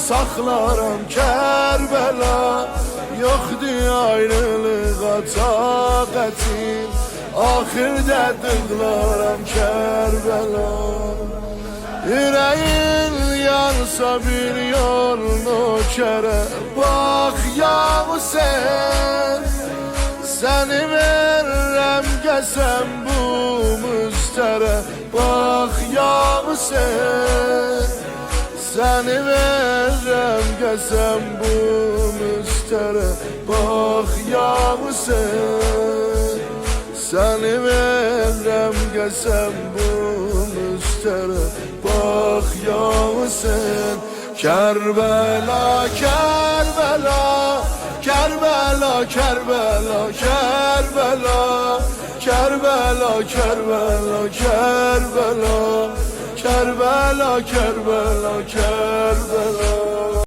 saxlaram Kərbəla. Yoxdur ayrılığa taqətim, axırda dıqlaram Kərbəla. Ürəyin yansa bir yolunu kərə, bax yağı sen. Səni verrəm qəsəm bu müstərə, bax yağı sen. Səni verrəm qəsəm bu müstərə, bax yağı sen. Səni verrəm qəsəm bu müstərə, bax yağı sen. Kərbəla, Kərbəla, Kərbəla, Kərbəla, Kərbəla, Kərbəla, Kərbəla, Kərbəla, Kərbəla, Kərbəla, Kərbəla.